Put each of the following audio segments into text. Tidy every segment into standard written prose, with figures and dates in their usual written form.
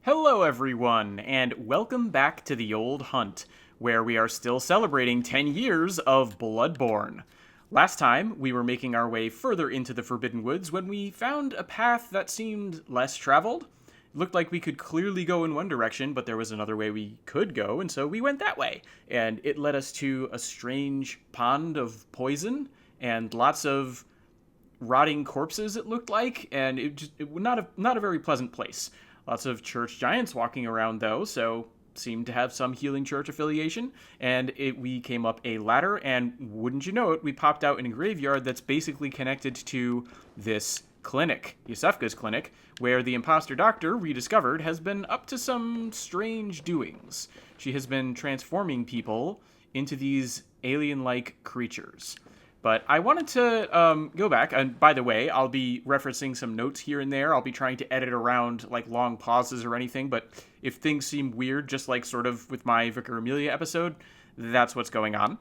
Hello, everyone, and welcome back to the Old Hunt, where we are still celebrating 10 years of Bloodborne. Last time, we were making our way further into the Forbidden Woods when we found a path that seemed less traveled. It looked like we could clearly go in one direction, but there was another way we could go, and so we went that way. And it led us to a strange pond of poison and lots of rotting corpses, it looked like, and it was not a very pleasant place. Lots of church giants walking around, though, so seemed to have some healing church affiliation. And we came up a ladder, and wouldn't you know it, we popped out in a graveyard that's basically connected to this clinic, Yusefka's clinic, where the imposter doctor, we discovered, has been up to some strange doings. She has been transforming people into these alien-like creatures. But I wanted to go back, and by the way, I'll be referencing some notes here and there. I'll be trying to edit around like long pauses or anything, but if things seem weird, just like sort of with my Vicar Amelia episode, that's what's going on.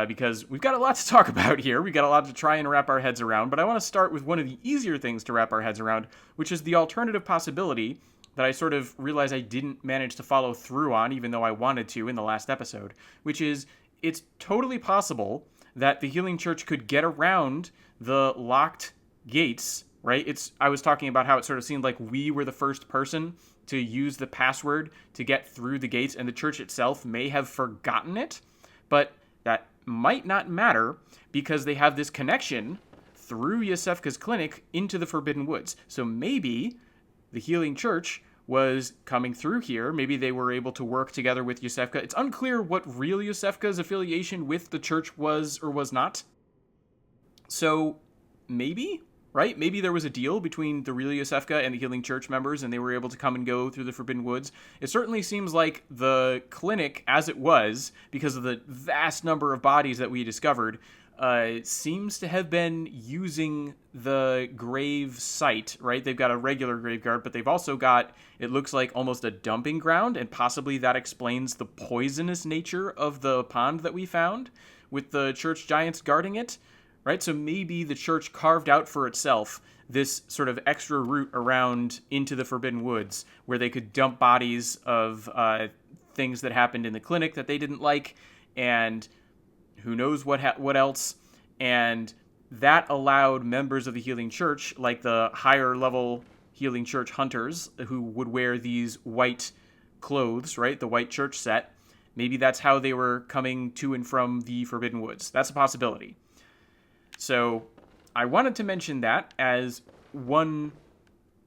Because we've got a lot to talk about here. We've got a lot to try and wrap our heads around, but I want to start with one of the easier things to wrap our heads around, which is the alternative possibility that I sort of realized I didn't manage to follow through on, even though I wanted to in the last episode, which is it's totally possible that the Healing Church could get around the locked gates, right? I was talking about how it sort of seemed like we were the first person to use the password to get through the gates, and the church itself may have forgotten it, but that might not matter because they have this connection through Yusefka's clinic into the Forbidden Woods. So maybe the Healing Church was coming through here. Maybe they were able to work together with Yusefka. It's unclear what real Yusefka's affiliation with the church was or was not. So maybe, right? Maybe there was a deal between the real Yusefka and the Healing Church members, and they were able to come and go through the Forbidden Woods. It certainly seems like the clinic, as it was, because of the vast number of bodies that we discovered, seems to have been using the grave site, right? They've got a regular graveyard, but they've also got, it looks like almost a dumping ground, and possibly that explains the poisonous nature of the pond that we found, with the church giants guarding it, right? So maybe the church carved out for itself this sort of extra route around into the Forbidden Woods, where they could dump bodies of things that happened in the clinic that they didn't like, and who knows what else, and that allowed members of the Healing Church, like the higher level Healing Church hunters, who would wear these white clothes, right, the white church set, maybe that's how they were coming to and from the Forbidden Woods. That's a possibility. So I wanted to mention that as one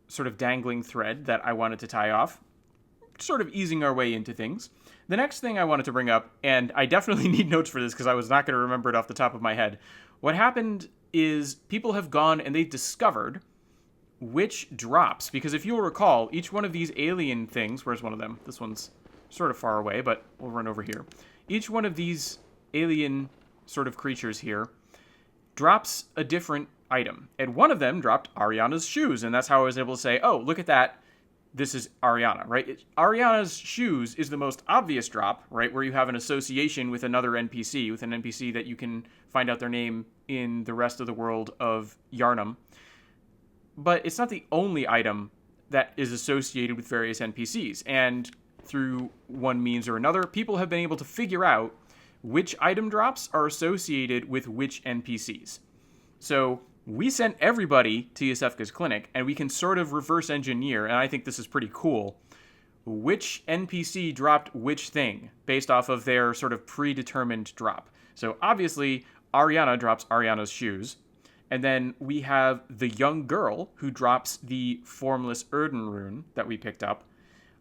sort of dangling thread that I wanted to tie off, sort of easing our way into things. The next thing I wanted to bring up, and I definitely need notes for this because I was not going to remember it off the top of my head. What happened is people have gone and they've discovered which drops, because if you'll recall, each one of these alien things, where's one of them? This one's sort of far away, but we'll run over here. Each one of these alien sort of creatures here drops a different item. And one of them dropped Ariana's shoes, and that's how I was able to say, oh, look at that. This is Ariana, right? Ariana's shoes is the most obvious drop, right? Where you have an association with another NPC, with an NPC that you can find out their name in the rest of the world of Yharnam. But it's not the only item that is associated with various NPCs. And through one means or another, people have been able to figure out which item drops are associated with which NPCs. So we sent everybody to Yusefka's clinic, and we can sort of reverse engineer, and I think this is pretty cool, which NPC dropped which thing based off of their sort of predetermined drop. So obviously, Ariana drops Ariana's shoes, and then we have the young girl who drops the formless Oedon rune that we picked up.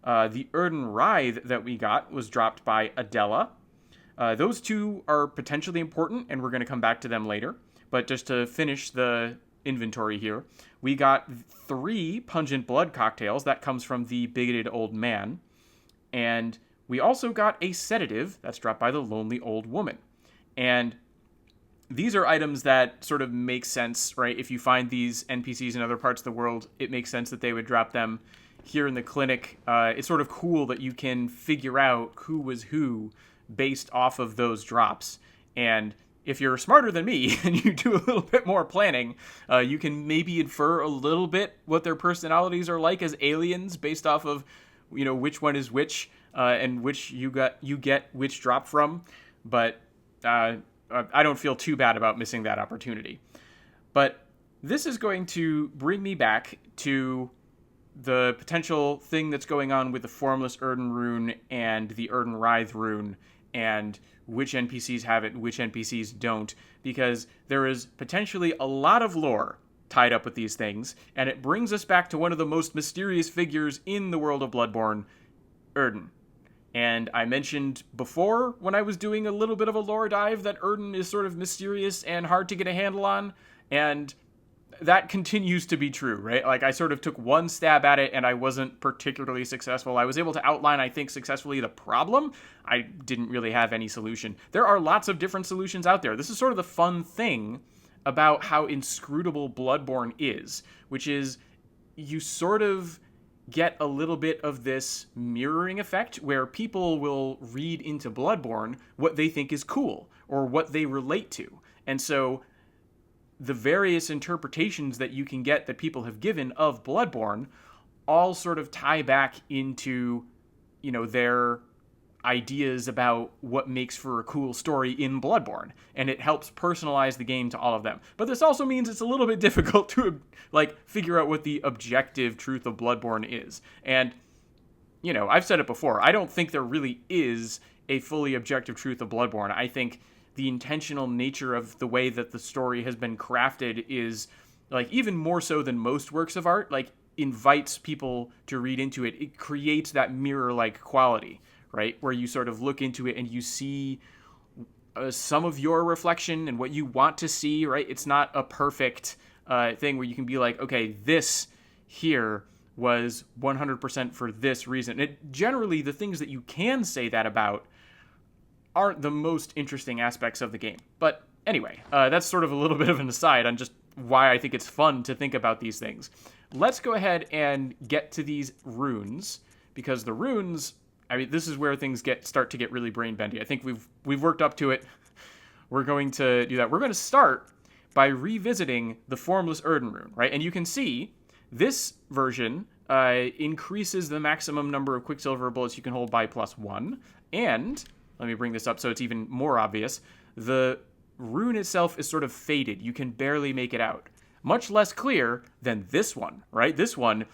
The Oedon writhe that we got was dropped by Adela. Those two are potentially important, and we're going to come back to them later. But just to finish the inventory here, we got 3 pungent blood cocktails. That comes from the bigoted old man. And we also got a sedative that's dropped by the lonely old woman. And these are items that sort of make sense, right? If you find these NPCs in other parts of the world, it makes sense that they would drop them here in the clinic. It's sort of cool that you can figure out who was who based off of those drops. And if you're smarter than me and you do a little bit more planning, you can maybe infer a little bit what their personalities are like as aliens based off of which one is which, and which you get which drop from. But I don't feel too bad about missing that opportunity. But this is going to bring me back to the potential thing that's going on with the Formless Oedon rune and the Oedon Writhe rune, and which NPCs have it and which NPCs don't, because there is potentially a lot of lore tied up with these things, and it brings us back to one of the most mysterious figures in the world of Bloodborne, Oedon. And I mentioned before, when I was doing a little bit of a lore dive, that Oedon is sort of mysterious and hard to get a handle on, and that continues to be true, right? Like, I sort of took one stab at it, and I wasn't particularly successful. I was able to outline, I think, successfully the problem. I didn't really have any solution. There are lots of different solutions out there. This is sort of the fun thing about how inscrutable Bloodborne is, which is you sort of get a little bit of this mirroring effect where people will read into Bloodborne what they think is cool or what they relate to. And so the various interpretations that you can get that people have given of Bloodborne all sort of tie back into, their ideas about what makes for a cool story in Bloodborne, and it helps personalize the game to all of them. But this also means it's a little bit difficult to, figure out what the objective truth of Bloodborne is. And, I've said it before, I don't think there really is a fully objective truth of Bloodborne. I think the intentional nature of the way that the story has been crafted is, even more so than most works of art, invites people to read into it. It creates that mirror-like quality, right? Where you sort of look into it and you see some of your reflection and what you want to see, right? It's not a perfect thing where you can be like, okay, this here was 100% for this reason. Generally, the things that you can say that about aren't the most interesting aspects of the game. But anyway, that's sort of a little bit of an aside on just why I think it's fun to think about these things. Let's go ahead and get to these runes, because the runes, this is where things start to get really brain bendy. I think we've worked up to it. We're going to do that. We're going to start by revisiting the Formless Oedon rune, right? And you can see this version increases the maximum number of Quicksilver bullets you can hold by +1, and let me bring this up so it's even more obvious. The rune itself is sort of faded. You can barely make it out. Much less clear than this one, right? This one,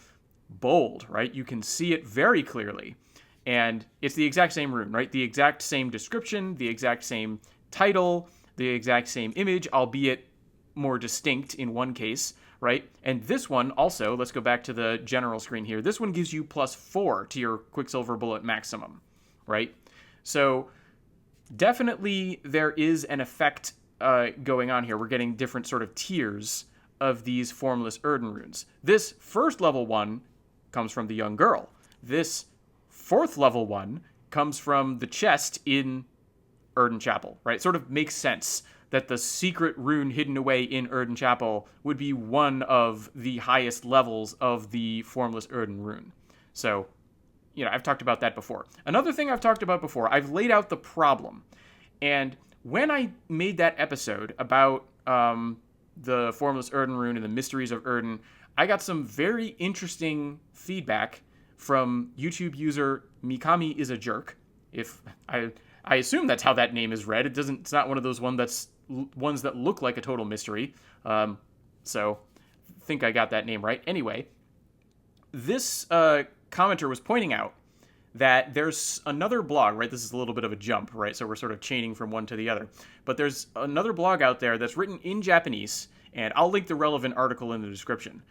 bold, right? You can see it very clearly. And it's the exact same rune, right? The exact same description, the exact same title, the exact same image, albeit more distinct in one case, right? And this one also, let's go back to the general screen here. This one gives you +4 to your Quicksilver bullet maximum, right? So definitely there is an effect going on here. We're getting different sort of tiers of these Formless Oedon runes. This first level one comes from the young girl. This fourth level one comes from the chest in Oedon Chapel, right? Sort of makes sense that the secret rune hidden away in Oedon Chapel would be one of the highest levels of the Formless Oedon rune. So, I've talked about that before. Another thing I've talked about before, I've laid out the problem. And when I made that episode about the Formless Oedon rune and the mysteries of Oedon, I got some very interesting feedback from YouTube user Mikami is a Jerk. If I assume that's how that name is read. It's not one of those ones that look like a total mystery. So I think I got that name right. Anyway, this commenter was pointing out that there's another blog, right? This is a little bit of a jump, right? So we're sort of chaining from one to the other. But there's another blog out there that's written in Japanese, and I'll link the relevant article in the description,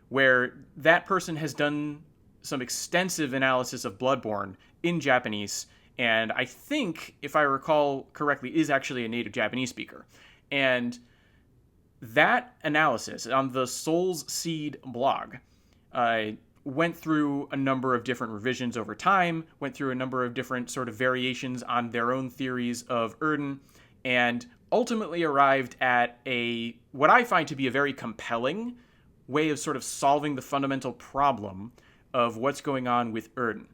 where that person has done some extensive analysis of Bloodborne in Japanese, and I think, if I recall correctly, is actually a native Japanese speaker. And that analysis on the Soul's Seed blog went through a number of different revisions over time, went through a number of different sort of variations on their own theories of Oedon, and ultimately arrived at what I find to be a very compelling way of sort of solving the fundamental problem of what's going on with Oedon.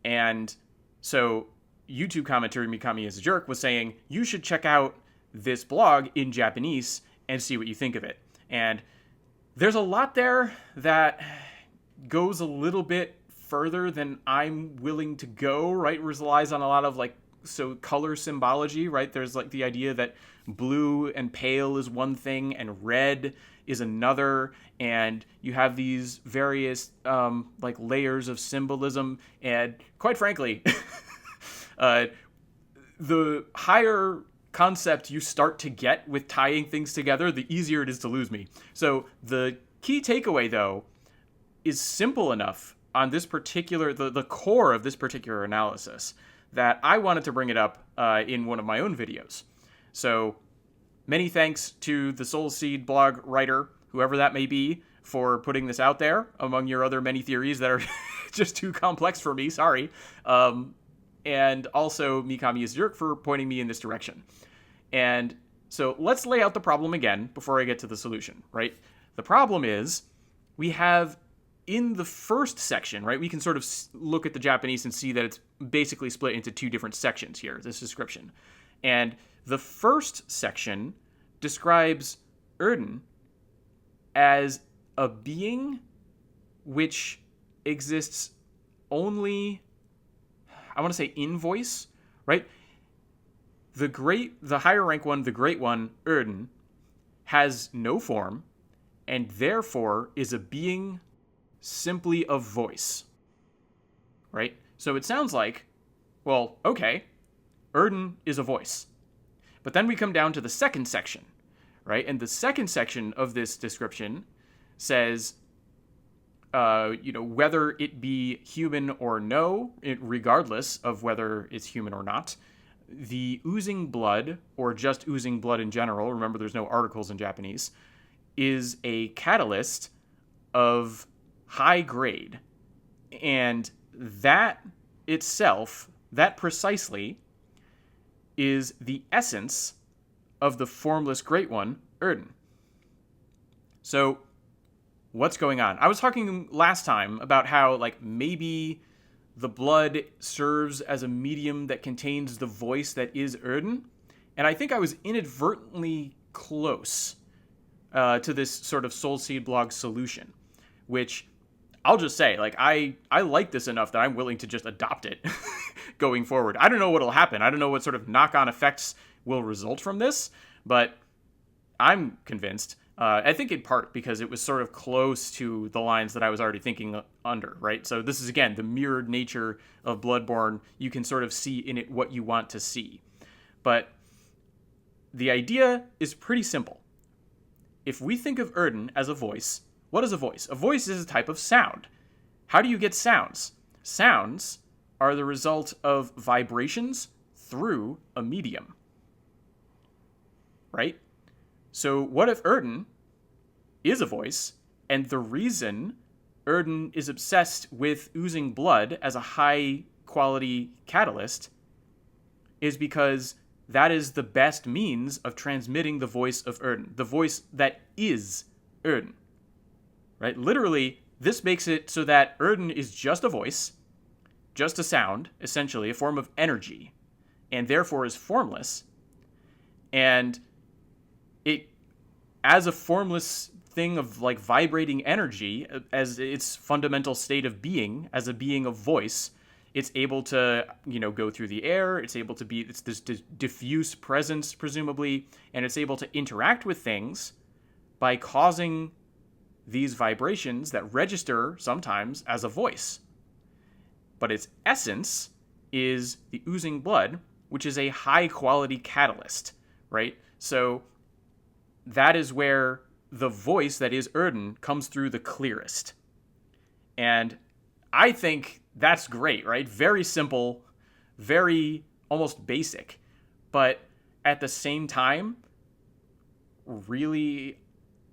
And so YouTube commenter Mikami is a Jerk was saying, you should check out this blog in Japanese and see what you think of it. And there's a lot there that goes a little bit further than I'm willing to go, right? It relies on a lot of color symbology, right? There's the idea that blue and pale is one thing and red is another, and you have these various layers of symbolism, and quite frankly, the higher concept you start to get with tying things together, the easier it is to lose me. So the key takeaway, though, is simple enough on this particular, the core of this particular analysis, that I wanted to bring it up in one of my own videos. So many thanks to the Soul Seed blog writer, whoever that may be, for putting this out there among your other many theories that are just too complex for me. Sorry. And also Mikami Yurk for pointing me in this direction. And so let's lay out the problem again before I get to the solution, right? The problem is we have in the first section, right, we can sort of look at the Japanese and see that it's basically split into two different sections here, this description. And the first section describes Oedon as a being which exists only, I want to say in voice, right? The higher rank one, the great one, Oedon, has no form and therefore is a being simply of voice, right? So it sounds like, well, okay, Oedon is a voice. But then we come down to the second section, right? And the second section of this description says, whether it be human or no, regardless of whether it's human or not, the oozing blood, or just oozing blood in general, remember there's no articles in Japanese, is a catalyst of high grade. And that itself, that precisely, is the essence of the formless great one, Oedon. So what's going on? I was talking last time about how maybe the blood serves as a medium that contains the voice that is Oedon. And I think I was inadvertently close to this sort of Soul Seed blog solution, which I'll just say, I like this enough that I'm willing to just adopt it going forward. I don't know what'll happen. I don't know what sort of knock-on effects will result from this, but I'm convinced. I think in part because it was sort of close to the lines that I was already thinking under, right? So this is, again, the mirrored nature of Bloodborne. You can sort of see in it what you want to see. But the idea is pretty simple. If we think of Oedon as a voice, what is a voice? A voice is a type of sound. How do you get sounds? Sounds are the result of vibrations through a medium, right? So what if Oedon is a voice, and the reason Oedon is obsessed with oozing blood as a high-quality catalyst is because that is the best means of transmitting the voice of Oedon, the voice that is Oedon, right? Literally, this makes it so that Oedon is just a voice, just a sound, essentially, a form of energy, and therefore is formless, and it, as a formless thing of vibrating energy, as its fundamental state of being, as a being of voice, it's able to, go through the air, it's this diffuse presence, presumably, and it's able to interact with things by causing these vibrations that register sometimes as a voice. But its essence is the oozing blood, which is a high-quality catalyst, right? So that is where the voice that is Oedon comes through the clearest. And I think that's great, right? Very simple, very almost basic, but at the same time, really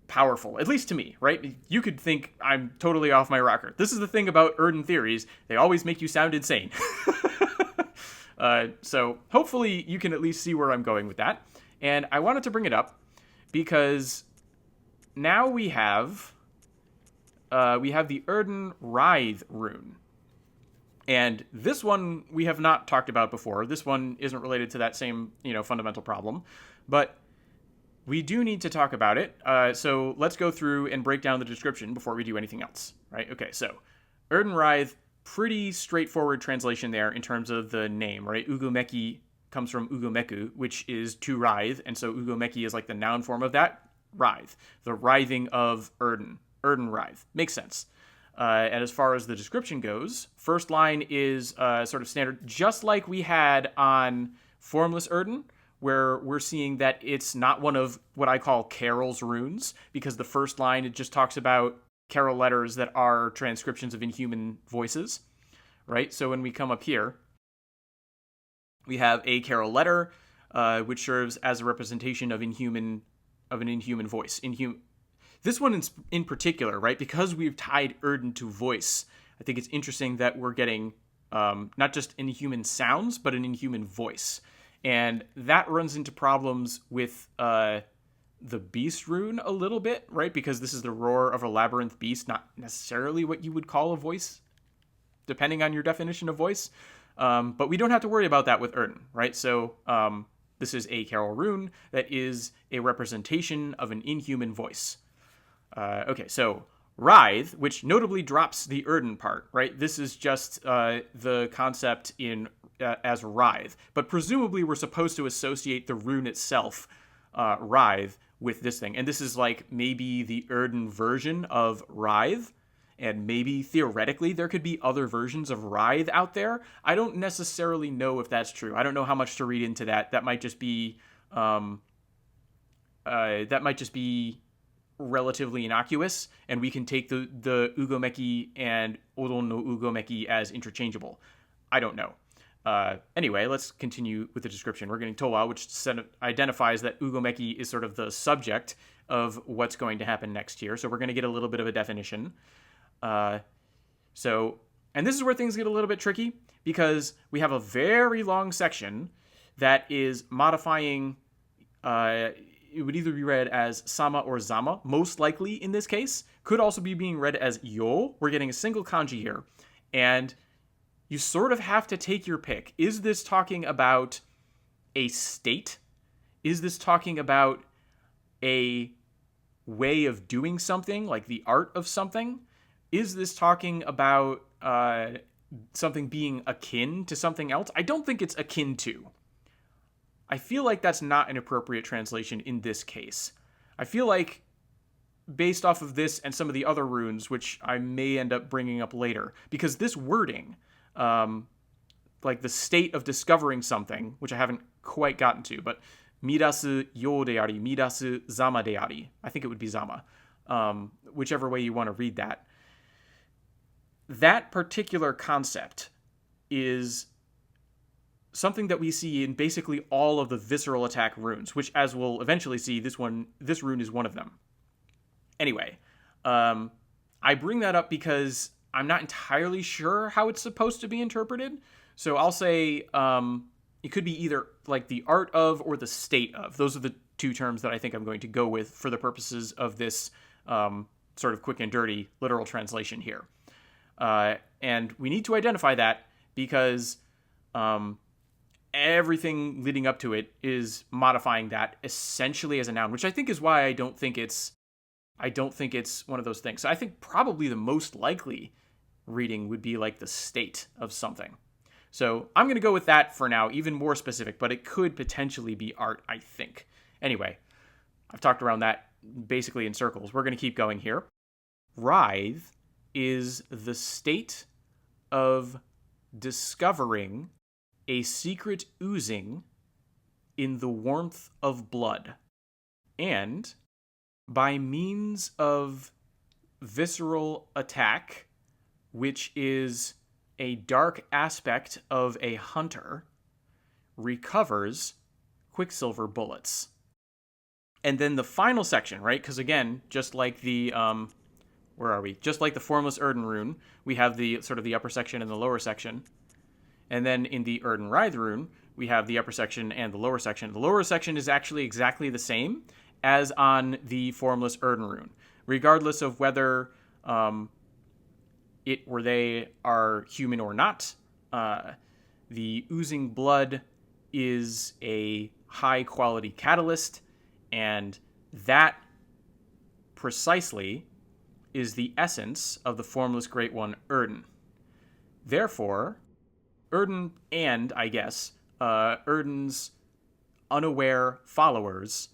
powerful, at least to me, right? You could think I'm totally off my rocker. This is the thing about Oedon theories. They always make you sound insane. So hopefully you can at least see where I'm going with that. And I wanted to bring it up because now we have the Oedon Writhe rune. And this one we have not talked about before. This one isn't related to that same, fundamental problem. But we do need to talk about it. So let's go through and break down the description before we do anything else, right? Okay, so Oedon Writhe, pretty straightforward translation there in terms of the name, right? Ugomeki comes from ugomeku, which is to writhe, and so ugomeki is like the noun form of that, writhe. The writhing of Oedon. Oedon writhe. Makes sense. And as far as the description goes, first line is sort of standard, just like we had on Formless Oedon, where we're seeing that it's not one of what I call Carol's runes, because the first line, it just talks about Carol letters that are transcriptions of inhuman voices, right? So when we come up here, we have a Carol letter, which serves as a representation of an inhuman voice. This one in particular, right? Because we've tied Oedon to voice, I think it's interesting that we're getting not just inhuman sounds, but an inhuman voice. And that runs into problems with the beast rune a little bit, right? Because this is the roar of a labyrinth beast, not necessarily what you would call a voice, depending on your definition of voice. But we don't have to worry about that with Oedon, right? So this is a Carol rune that is a representation of an inhuman voice. Okay, so writhe, which notably drops the Oedon part, right? This is just the concept in as writhe, but presumably we're supposed to associate the rune itself, writhe, with this thing. And this is like maybe the Oedon version of writhe, and maybe theoretically there could be other versions of writhe out there. I don't necessarily know if that's true. I don't know how much to read into that. That might just be relatively innocuous, and we can take the ugomeki and Oedon no ugomeki as interchangeable. I don't know. Anyway, let's continue with the description. We're getting Towa, which identifies that ugomeki is sort of the subject of what's going to happen next here. So we're going to get a little bit of a definition. And this is where things get a little bit tricky, because we have a very long section that is modifying, it would either be read as sama or zama, most likely in this case. Could also be being read as yo. We're getting a single kanji here. And you sort of have to take your pick. Is this talking about a state? Is this talking about a way of doing something, like the art of something? Is this talking about something being akin to something else? I don't think it's akin to. I feel like that's not an appropriate translation in this case. I feel like, based off of this and some of the other runes, which I may end up bringing up later, because this wording, like the state of discovering something, which I haven't quite gotten to, but midasu yo de ari, midasu zama de ari. I think it would be zama, whichever way you want to read that. That particular concept is something that we see in basically all of the visceral attack runes, which, as we'll eventually see, this rune is one of them. Anyway, I bring that up because I'm not entirely sure how it's supposed to be interpreted. So I'll say it could be either like the art of or the state of. Those are the two terms that I think I'm going to go with for the purposes of this sort of quick and dirty literal translation here. And we need to identify that because everything leading up to it is modifying that essentially as a noun, which I think is why I don't think it's one of those things. So I think probably the most likely reading would be like the state of something. So I'm going to go with that for now, even more specific, but it could potentially be art, I think. Anyway, I've talked around that basically in circles. We're going to keep going here. Writhe is the state of discovering a secret oozing in the warmth of blood, and by means of visceral attack, which is a dark aspect of a hunter, recovers quicksilver bullets. And then the final section, right? Because again, just like the where are we? Just like the Formless Oedon rune, we have the sort of the upper section and the lower section. And then in the Oedon Writhe rune, we have the upper section and the lower section. The lower section is actually exactly the same as on the Formless Oedon rune, regardless of whether they are human or not. The oozing blood is a high-quality catalyst, and that precisely is the essence of the Formless Great One, Oedon. Therefore, Oedon and, I guess, Oedon's unaware followers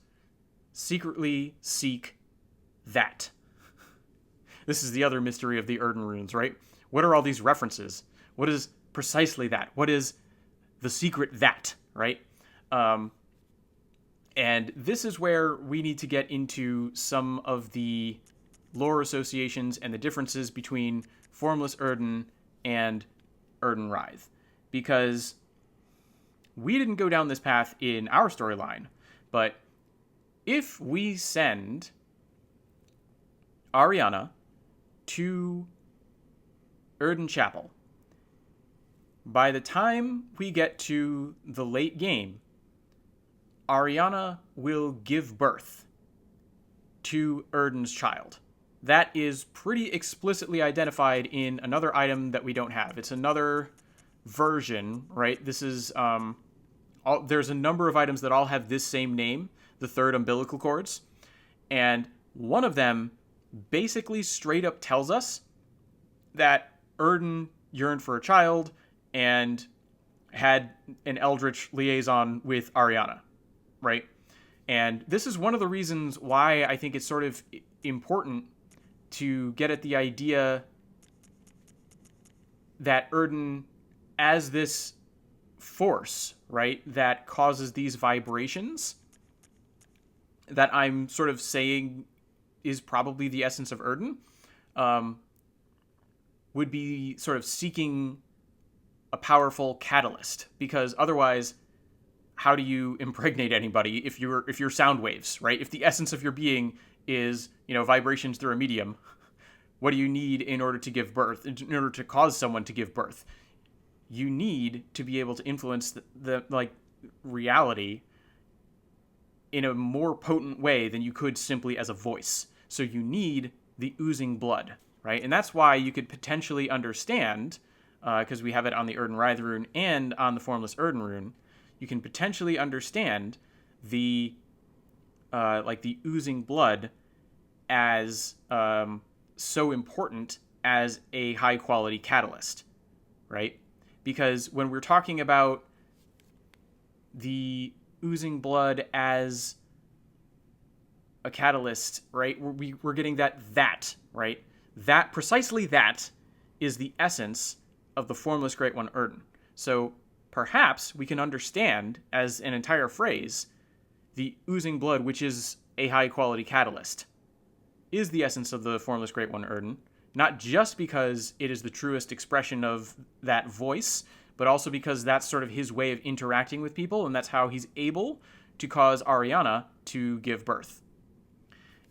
secretly seek that. This is the other mystery of the Oedon runes, right? What are all these references? What is precisely that? What is the secret that, right? And this is where we need to get into some of the lore associations and the differences between Formless Oedon and Oedon Writhe. Because we didn't go down this path in our storyline, but if we send Ariana to Oedon Chapel, by the time we get to the late game, Ariana will give birth to Oedon's child. That is pretty explicitly identified in another item that we don't have. It's another version, right? This is, there's a number of items that all have this same name, the third umbilical cords, and one of them basically straight up tells us that Oedon yearned for a child and had an eldritch liaison with Ariana, right? And this is one of the reasons why I think it's sort of important to get at the idea that Oedon, as this force, right, that causes these vibrations, that I'm sort of saying is probably the essence of Oedon, would be sort of seeking a powerful catalyst, because otherwise, how do you impregnate anybody if you're sound waves, right? If the essence of your being is, vibrations through a medium, what do you need in order to give birth, in order to cause someone to give birth? You need to be able to influence the reality in a more potent way than you could simply as a voice. So you need the oozing blood, right? And that's why you could potentially understand, because we have it on the Oedon Writhe rune and on the Formless Oedon rune, you can potentially understand the the oozing blood as so important as a high quality catalyst, right? Because when we're talking about the oozing blood as a catalyst, right, we're getting that, right? That, precisely that, is the essence of the Formless Great One Oedon. So perhaps we can understand, as an entire phrase, the oozing blood, which is a high-quality catalyst, is the essence of the Formless Great One Oedon, not just because it is the truest expression of that voice, but also because that's sort of his way of interacting with people, and that's how he's able to cause Ariana to give birth.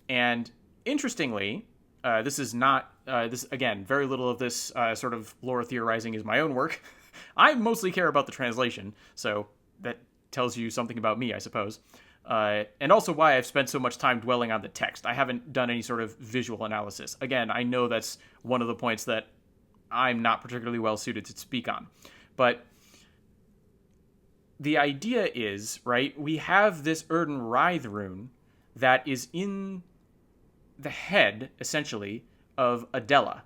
And interestingly, this is not, again, very little of this sort of lore theorizing is my own work. I mostly care about the translation, so that tells you something about me, I suppose. And also why I've spent so much time dwelling on the text. I haven't done any sort of visual analysis. Again, I know that's one of the points that I'm not particularly well suited to speak on. But the idea is, right, we have this Oedon Writhe rune that is in the head, essentially, of Adela,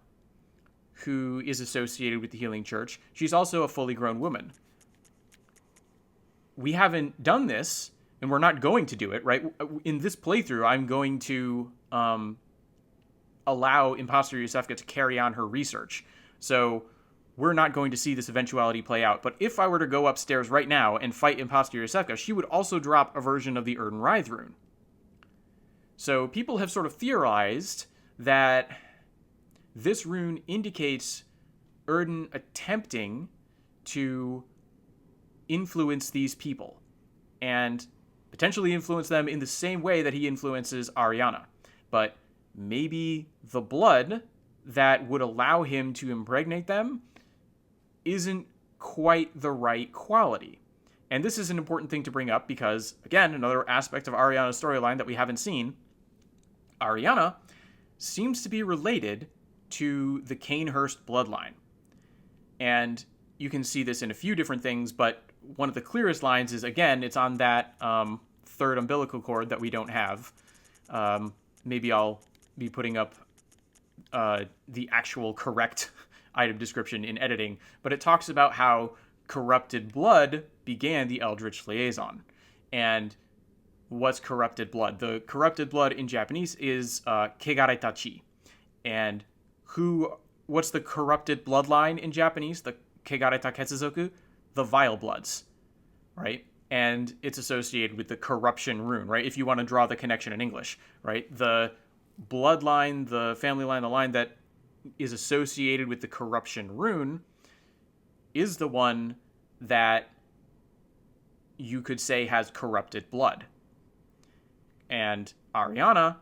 who is associated with the Healing Church. She's also a fully grown woman. We haven't done this, and we're not going to do it, right? In this playthrough, I'm going to allow Imposter Yusefka to carry on her research. So we're not going to see this eventuality play out. But if I were to go upstairs right now and fight Imposter Yusefka, she would also drop a version of the Oedon Writhe rune. So people have sort of theorized that this rune indicates Oedon attempting to influence these people and potentially influence them in the same way that he influences Ariana. But maybe the blood that would allow him to impregnate them isn't quite the right quality. And this is an important thing to bring up because, again, another aspect of Ariana's storyline that we haven't seen, Ariana seems to be related to the Cainhurst bloodline. And you can see this in a few different things, but one of the clearest lines is, again, it's on that third umbilical cord that we don't have. Maybe I'll be putting up the actual correct item description in editing, but it talks about how corrupted blood began the Eldritch Liaison. And what's corrupted blood? The corrupted blood in Japanese is kegaretachi. And what's the corrupted bloodline in Japanese? The kegareta ketsuzoku? The vile bloods, right? And it's associated with the corruption rune, right? If you want to draw the connection in English, right? The bloodline, the family line, the line that is associated with the corruption rune is the one that you could say has corrupted blood. And Ariana,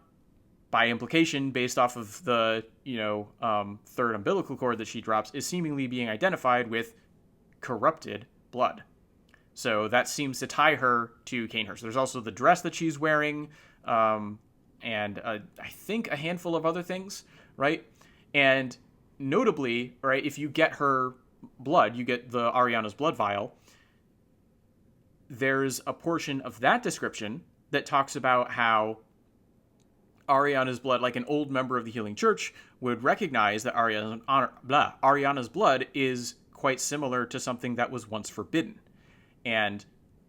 by implication, based off of the, third umbilical cord that she drops, is seemingly being identified with corrupted blood. So that seems to tie her to Cainhurst. There's also the dress that she's wearing, and I think a handful of other things, right? And notably, right, if you get her blood, you get the Ariana's blood vial, there's a portion of that description that talks about how Ariana's blood, like an old member of the Healing Church, would recognize that Ariana's blood is quite similar to something that was once forbidden. And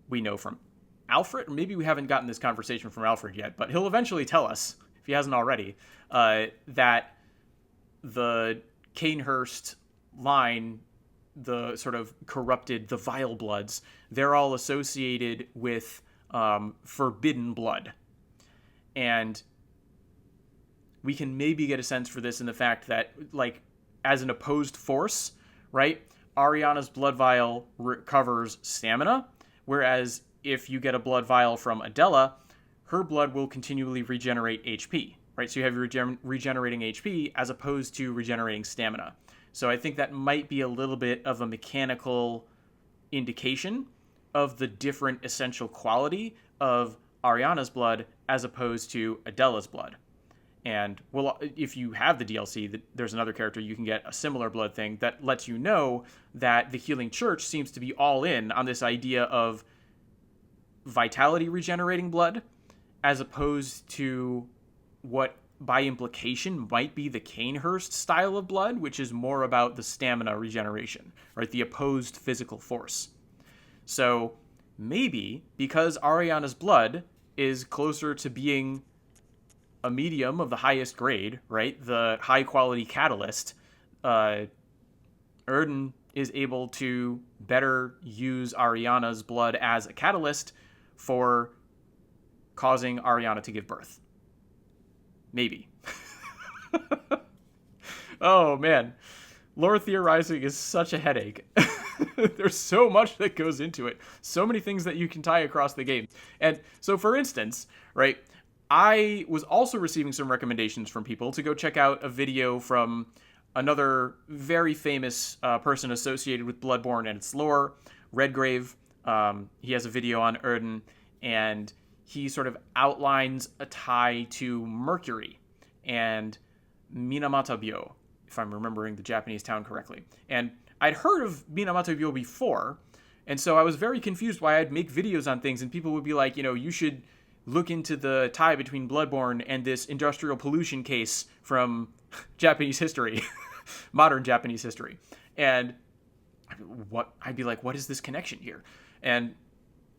we know from Alfred, or maybe we haven't gotten this conversation from Alfred yet, but he'll eventually tell us, if he hasn't already, that the Cainhurst line, the sort of corrupted, the vile bloods, they're all associated with forbidden blood. And we can maybe get a sense for this in the fact that, like, as an opposed force, right, Ariana's blood vial recovers stamina, whereas if you get a blood vial from Adela, her blood will continually regenerate HP, right? So you have regenerating HP as opposed to regenerating stamina. So I think that might be a little bit of a mechanical indication of the different essential quality of Ariana's blood as opposed to Adela's blood. And well, if you have the DLC, there's another character you can get a similar blood thing that lets you know that the Healing Church seems to be all in on this idea of vitality regenerating blood, as opposed to what by implication might be the Cainhurst style of blood, which is more about the stamina regeneration, right? The opposed physical force. So maybe because Ariana's blood is closer to being a medium of the highest grade, right? The high quality catalyst, Oedon is able to better use Ariana's blood as a catalyst for causing Ariana to give birth. Maybe. Oh man. Lore theorizing is such a headache. There's so much that goes into it. So many things that you can tie across the game. And so for instance, right, I was also receiving some recommendations from people to go check out a video from another very famous person associated with Bloodborne and its lore, Redgrave. He has a video on Oedon, and he sort of outlines a tie to Mercury and Minamoto-byo, if I'm remembering the Japanese town correctly. And I'd heard of Minamoto-byo before, and so I was very confused why I'd make videos on things, and people would be like, you should look into the tie between Bloodborne and this industrial pollution case from Japanese history, modern Japanese history. And I'd be like, what is this connection here? And,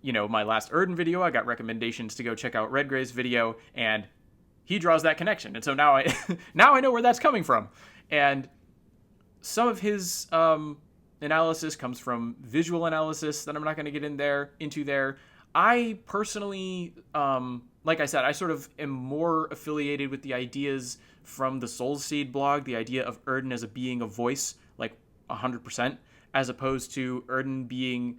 my last Oedon video, I got recommendations to go check out Redgrave's video, and he draws that connection. And so now I know where that's coming from. And some of his analysis comes from visual analysis that I'm not going to get into there. I personally, like I said, I sort of am more affiliated with the ideas from the Soulseed blog, the idea of Oedon as a being of voice, like 100%, as opposed to Oedon being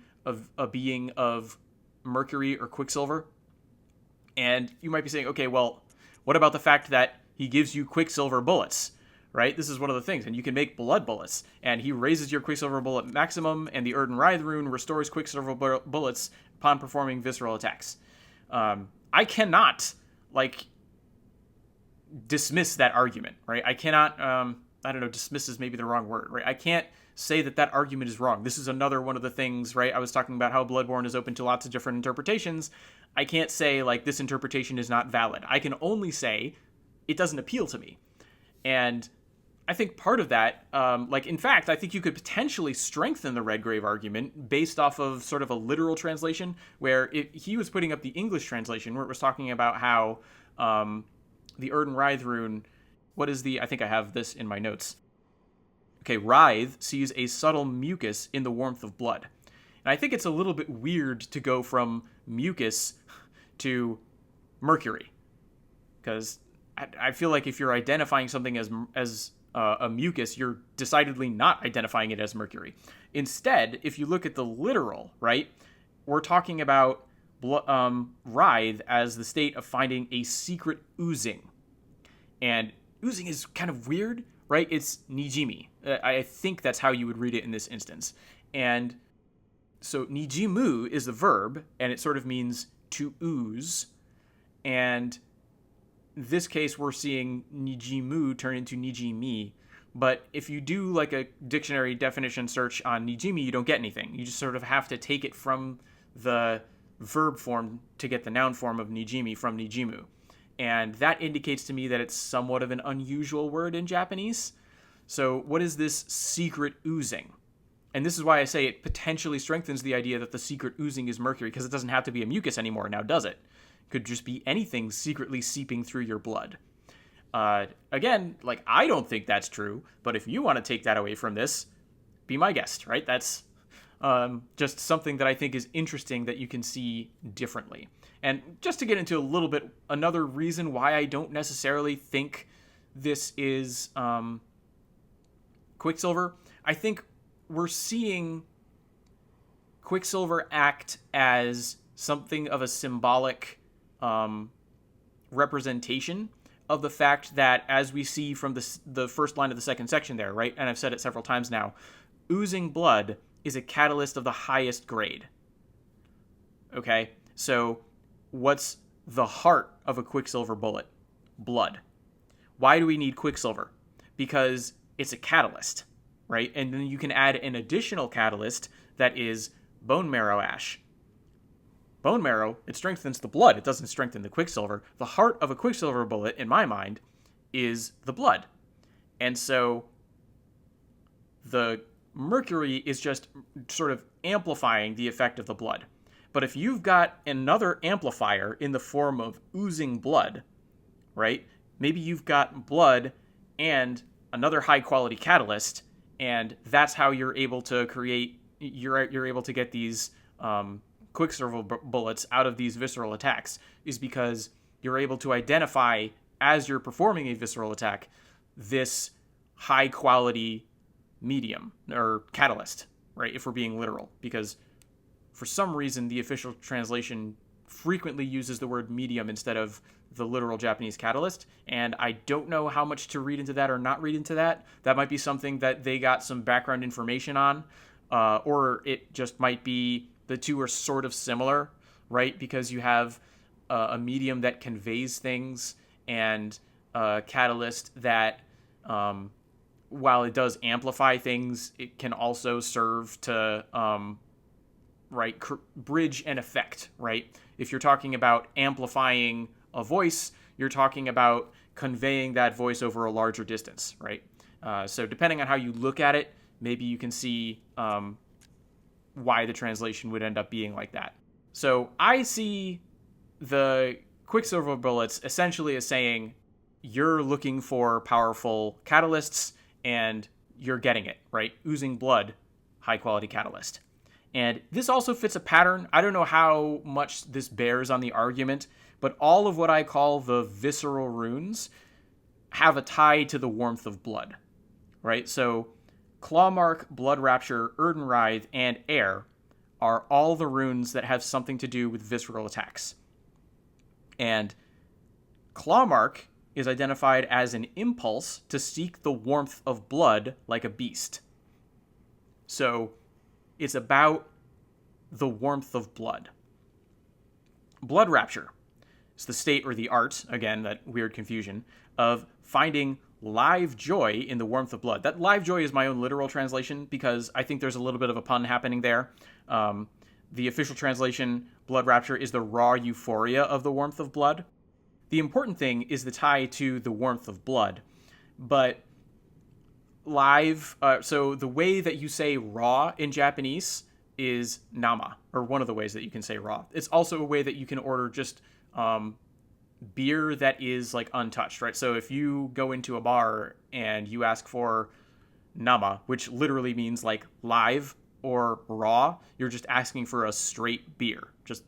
a being of Mercury or Quicksilver. And you might be saying, okay, well, what about the fact that he gives you Quicksilver bullets, right? This is one of the things, and you can make blood bullets, and he raises your Quicksilver bullet maximum, and the Oedon Writhe rune restores Quicksilver bullets upon performing visceral attacks. I cannot, dismiss that argument, right? I cannot, dismiss is maybe the wrong word, right? I can't say that argument is wrong. This is another one of the things, right? I was talking about how Bloodborne is open to lots of different interpretations. I can't say, this interpretation is not valid. I can only say it doesn't appeal to me. And I think part of that, in fact, I think you could potentially strengthen the Redgrave argument based off of sort of a literal translation, where he was putting up the English translation, where it was talking about how the Oedon Writhe rune, I think I have this in my notes. Okay, Writhe sees a subtle mucus in the warmth of blood. And I think it's a little bit weird to go from mucus to mercury, because I feel like if you're identifying something as a mucus, you're decidedly not identifying it as mercury. Instead, if you look at the literal, right, we're talking about writhe as the state of finding a secret oozing. And oozing is kind of weird, right? It's nijimi. I think that's how you would read it in this instance. And so nijimu is the verb, and it sort of means to ooze. And this case, we're seeing nijimu turn into nijimi. But if you do like a dictionary definition search on nijimi, you don't get anything. You just sort of have to take it from the verb form to get the noun form of nijimi from nijimu. And that indicates to me that it's somewhat of an unusual word in Japanese. So what is this secret oozing? And this is why I say it potentially strengthens the idea that the secret oozing is mercury, because it doesn't have to be a mucus anymore now, does it? It could just be anything secretly seeping through your blood. Again, I don't think that's true, but if you want to take that away from this, be my guest, right? That's just something that I think is interesting that you can see differently. And just to get into a little bit, another reason why I don't necessarily think this is Quicksilver, I think we're seeing Quicksilver act as something of a symbolic representation of the fact that, as we see from the first line of the second section there, right, and I've said it several times now, oozing blood is a catalyst of the highest grade. Okay, so what's the heart of a Quicksilver bullet? Blood. Why do we need Quicksilver? Because it's a catalyst, right? And then you can add an additional catalyst that is bone marrow ash. Bone marrow, it strengthens the blood. It doesn't strengthen the Quicksilver. The heart of a Quicksilver bullet, in my mind, is the blood. And so the mercury is just sort of amplifying the effect of the blood. But if you've got another amplifier in the form of oozing blood, right? Maybe you've got blood and another high-quality catalyst, and that's how you're able to create, you're able to get these Quicksilver bullets out of these visceral attacks, is because you're able to identify, as you're performing a visceral attack, this high-quality medium, or catalyst, right, if we're being literal, because for some reason the official translation frequently uses the word medium instead of the literal Japanese catalyst, and I don't know how much to read into that or not read into that. That might be something that they got some background information on, or it just might be the two are sort of similar, right, because you have a medium that conveys things and a catalyst that, while it does amplify things, it can also serve to bridge an effect, right? If you're talking about amplifying a voice, you're talking about conveying that voice over a larger distance, right? So depending on how you look at it, maybe you can see why the translation would end up being like that. So I see the Quicksilver bullets essentially as saying, you're looking for powerful catalysts, and you're getting it, right? Oozing blood, high-quality catalyst. And this also fits a pattern. I don't know how much this bears on the argument, but all of what I call the visceral runes have a tie to the warmth of blood, right? So Clawmark, Blood Rapture, Oedon Writhe, and Air are all the runes that have something to do with visceral attacks. And Clawmark is identified as an impulse to seek the warmth of blood like a beast. So it's about the warmth of blood. Blood Rapture is the state or the art, again, that weird confusion, of finding live joy in the warmth of blood. That live joy is my own literal translation because I think there's a little bit of a pun happening there. The official translation, Blood Rapture, is the raw euphoria of the warmth of blood. The important thing is the tie to the warmth of blood, but live. So the way that you say raw in Japanese is nama, or one of the ways that you can say raw. It's also a way that you can order just beer that is like untouched, right? So if you go into a bar and you ask for nama, which literally means like live or raw, you're just asking for a straight beer, just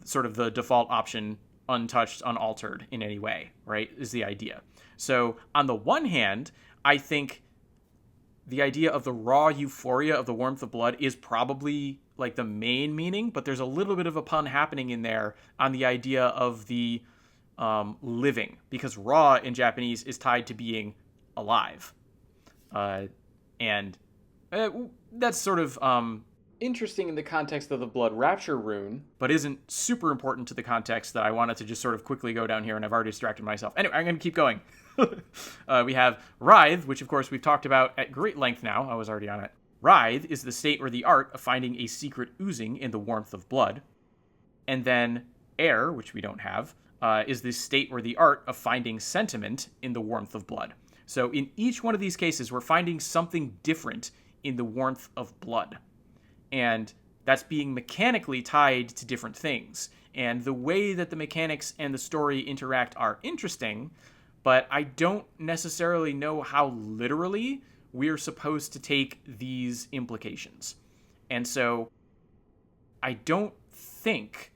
sort of the default option, untouched, unaltered in any way, right? Is the idea. So on the one hand, I think the idea of the raw euphoria of the warmth of blood is probably like the main meaning, but there's a little bit of a pun happening in there on the idea of the living, because raw in Japanese is tied to being alive. And that's sort of interesting in the context of the blood rapture rune, but isn't super important to the context that I wanted to just sort of quickly go down here, and I've already distracted myself. Anyway, I'm going to keep going. We have writhe, which of course we've talked about at great length now. I was already on it. Writhe is the state or the art of finding a secret oozing in the warmth of blood. And then air, which we don't have, is the state or the art of finding sentiment in the warmth of blood. So in each one of these cases, we're finding something different in the warmth of blood. And that's being mechanically tied to different things. And the way that the mechanics and the story interact are interesting, but I don't necessarily know how literally we're supposed to take these implications. And so I don't think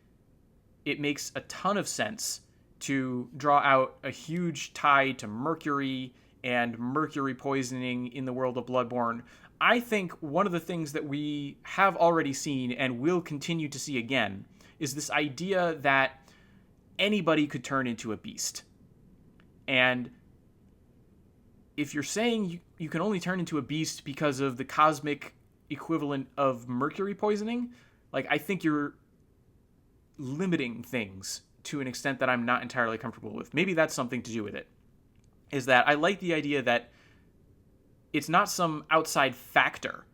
it makes a ton of sense to draw out a huge tie to mercury and mercury poisoning in the world of Bloodborne. I think one of the things that we have already seen and will continue to see again is this idea that anybody could turn into a beast. And if you're saying you can only turn into a beast because of the cosmic equivalent of mercury poisoning, like, I think you're limiting things to an extent that I'm not entirely comfortable with. Maybe that's something to do with it. Is that I like the idea that it's not some outside factor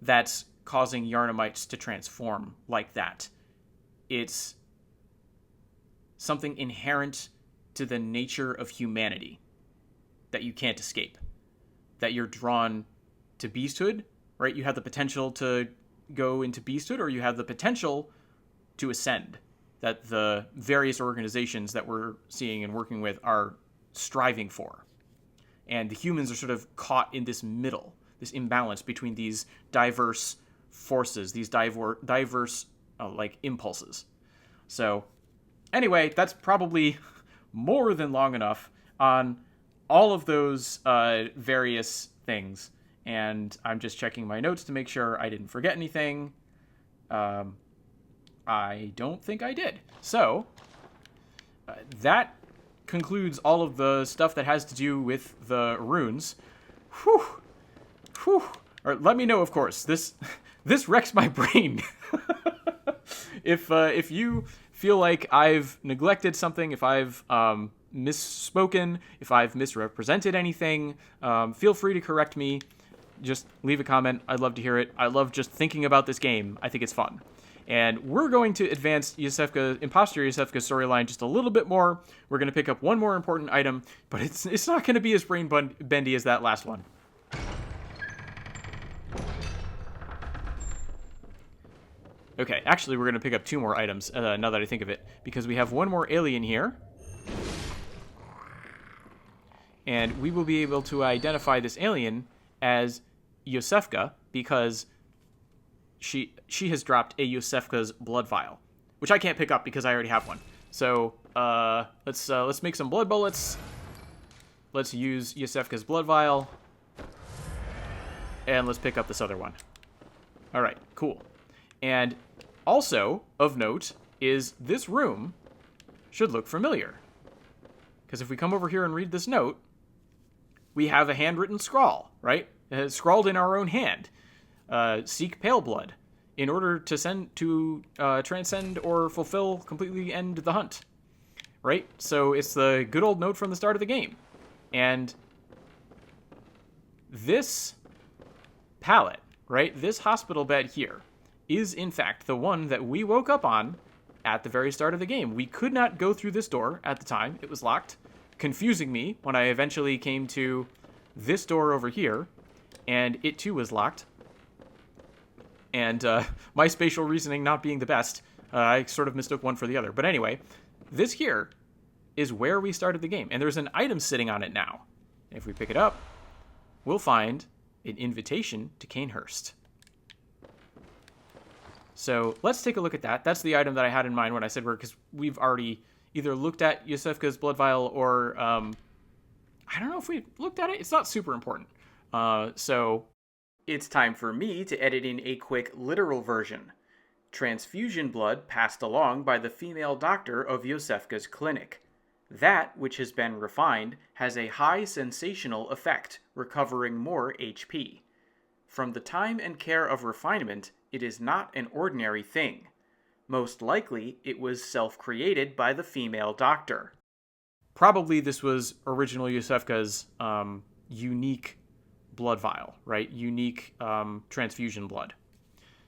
that's causing Yharnamites to transform like that. It's something inherent to the nature of humanity that you can't escape. That you're drawn to beasthood, right? You have the potential to go into beasthood, or you have the potential to ascend. That the various organizations that we're seeing and working with are striving for. And the humans are sort of caught in this middle, this imbalance between these diverse forces, these diverse impulses. So anyway, that's probably more than long enough on all of those various things. And I'm just checking my notes to make sure I didn't forget anything. I don't think I did. So that concludes all of the stuff that has to do with the runes. Whew. All right, let me know, of course. This wrecks my brain. If you feel like I've neglected something, if I've misspoken, if I've misrepresented anything, feel free to correct me. Just leave a comment. I'd love to hear it. I love just thinking about this game. I think it's fun. And we're going to advance Imposter Yosefka's storyline just a little bit more. We're going to pick up one more important item, but it's not going to be as brain bendy as that last one. Okay, actually, we're going to pick up two more items, now that I think of it, because we have one more alien here. And we will be able to identify this alien as Yosefka, because she has dropped a Yosefka's blood vial, which I can't pick up because I already have one. So let's make some blood bullets. Let's use Yosefka's blood vial, and let's pick up this other one. All right, cool. And also of note is this room should look familiar, because if we come over here and read this note, we have a handwritten scrawl, right? Scrawled in our own hand. Seek pale blood in order to transcend or fulfill, completely end the hunt, right? So it's the good old note from the start of the game. And this pallet, right, this hospital bed here, is in fact the one that we woke up on at the very start of the game. We could not go through this door at the time. It was locked, confusing me when I eventually came to this door over here, and it too was locked. And my spatial reasoning not being the best, I sort of mistook one for the other. But anyway, this here is where we started the game, and there's an item sitting on it now. If we pick it up, we'll find an invitation to Canehurst. So let's take a look at that. That's the item that I had in mind when I said because we've already either looked at Yosefka's blood vial or I don't know if we looked at it. It's not super important. So it's time for me to edit in a quick literal version. Transfusion blood passed along by the female doctor of Yosefka's clinic. That which has been refined has a high sensational effect, recovering more HP. From the time and care of refinement, it is not an ordinary thing. Most likely, it was self-created by the female doctor. Probably this was original Yosefka's unique blood vial, right? Unique transfusion blood.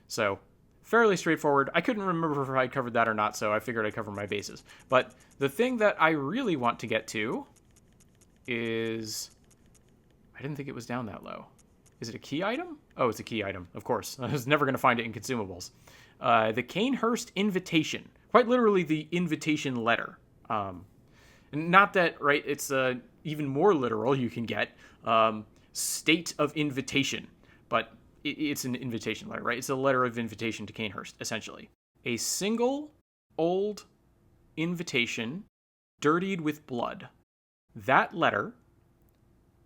So, fairly straightforward. I couldn't remember if I covered that or not, so I figured I'd cover my bases. But the thing that I really want to get to is... I didn't think it was down that low. Is it a key item? Oh, it's a key item, of course. I was never going to find it in consumables. The Canehurst invitation. Quite literally the invitation letter. Not that, right, it's even more literal you can get. State of invitation. But it's an invitation letter, right? It's a letter of invitation to Canehurst, essentially. A single old invitation dirtied with blood. That letter,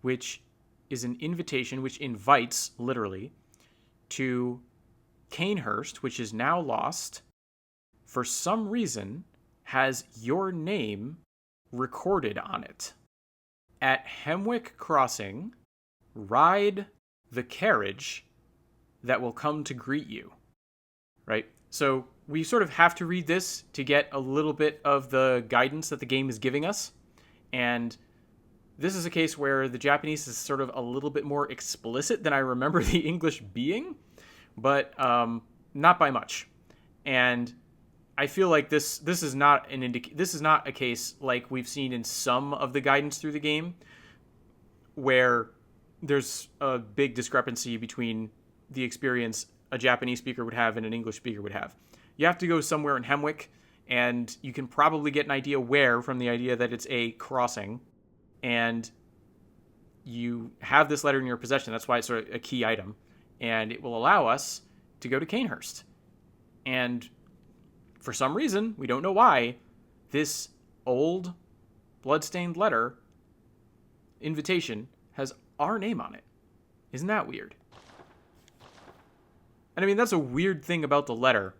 which is an invitation which invites, literally, to Canehurst, which is now lost, for some reason, has your name recorded on it. At Hemwick Crossing, ride the carriage that will come to greet you. Right? So we sort of have to read this to get a little bit of the guidance that the game is giving us. And this is a case where the Japanese is sort of a little bit more explicit than I remember the English being, but not by much. And I feel like this is not this is not a case like we've seen in some of the guidance through the game, where there's a big discrepancy between the experience a Japanese speaker would have and an English speaker would have. You have to go somewhere in Hemwick, and you can probably get an idea where from the idea that it's a crossing, and you have this letter in your possession. That's why it's sort of a key item, and it will allow us to go to Canehurst. And for some reason, we don't know why, this old bloodstained letter invitation has our name on it. Isn't that weird? And I mean, that's a weird thing about the letter.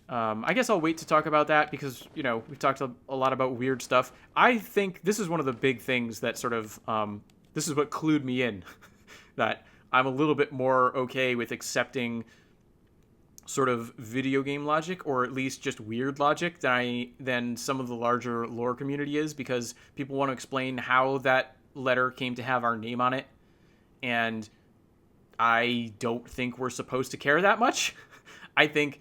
I guess I'll wait to talk about that because, you know, we've talked a lot about weird stuff. I think this is one of the big things that sort of, this is what clued me in, that I'm a little bit more okay with accepting sort of video game logic, or at least just weird logic, than some of the larger lore community is, because people want to explain how that letter came to have our name on it, and I don't think we're supposed to care that much. I think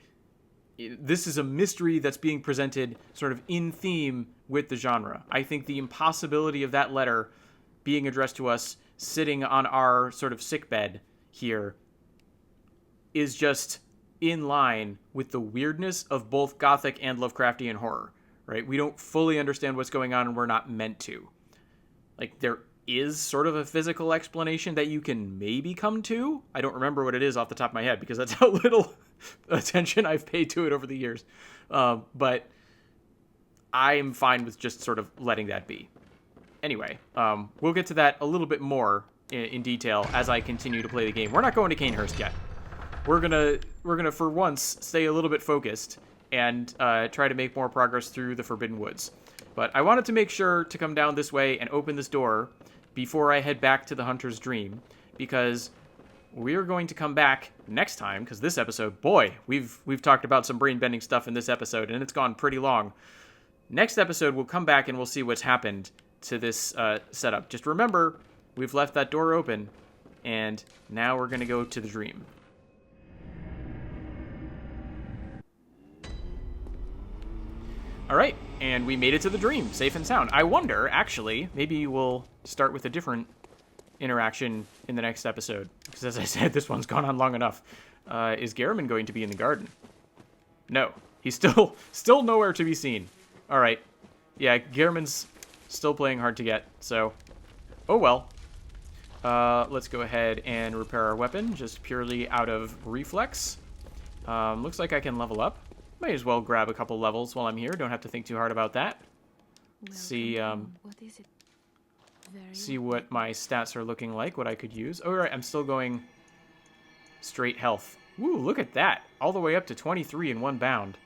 this is a mystery that's being presented sort of in theme with the genre. I think the impossibility of that letter being addressed to us sitting on our sort of sickbed here is just in line with the weirdness of both Gothic and Lovecraftian horror, right? We don't fully understand what's going on, and we're not meant to. Like, there is sort of a physical explanation that you can maybe come to. I don't remember what it is off the top of my head because that's how little attention I've paid to it over the years. But I'm fine with just sort of letting that be. Anyway, we'll get to that a little bit more in detail as I continue to play the game. We're not going to Canehurst yet. We're gonna for once stay a little bit focused and try to make more progress through the Forbidden Woods. But I wanted to make sure to come down this way and open this door before I head back to the Hunter's Dream, because we're going to come back next time, because this episode, boy, we've talked about some brain-bending stuff in this episode, and it's gone pretty long. Next episode, we'll come back and we'll see what's happened to this setup. Just remember, we've left that door open, and now we're going to go to the dream. All right, and we made it to the dream, safe and sound. I wonder, actually, maybe we'll start with a different interaction in the next episode. Because as I said, this one's gone on long enough. Is Garamond going to be in the garden? No. He's still nowhere to be seen. All right. Yeah, Garamond's still playing hard to get, so... Oh well. Let's go ahead and repair our weapon, just purely out of reflex. Looks like I can level up. Might as well grab a couple levels while I'm here. Don't have to think too hard about that. See, see what my stats are looking like, what I could use. Oh, right, I'm still going straight health. Woo, look at that. All the way up to 23 in one bound.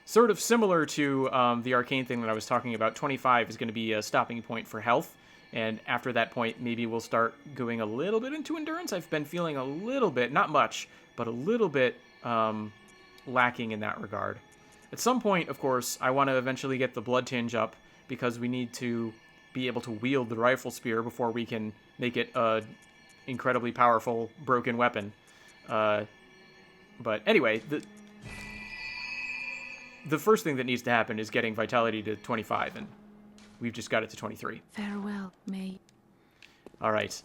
Sort of similar to the arcane thing that I was talking about. 25 is going to be a stopping point for health. And after that point, maybe we'll start going a little bit into endurance. I've been feeling a little bit, not much, but a little bit lacking in that regard. At some point, of course, I want to eventually get the blood tinge up because we need to be able to wield the rifle spear before we can make it a incredibly powerful broken weapon. But anyway, the first thing that needs to happen is getting vitality to 25, and we've just got it to 23. Farewell, May. All right,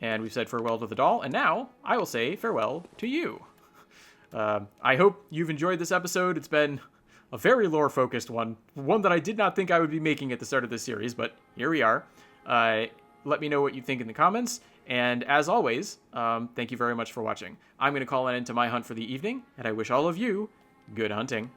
and we've said farewell to the doll, and now I will say farewell to you. I hope you've enjoyed this episode. It's been a very lore-focused one that I did not think I would be making at the start of this series, but here we are. Let me know what you think in the comments, and as always, thank you very much for watching. I'm going to call an end to my hunt for the evening, and I wish all of you good hunting.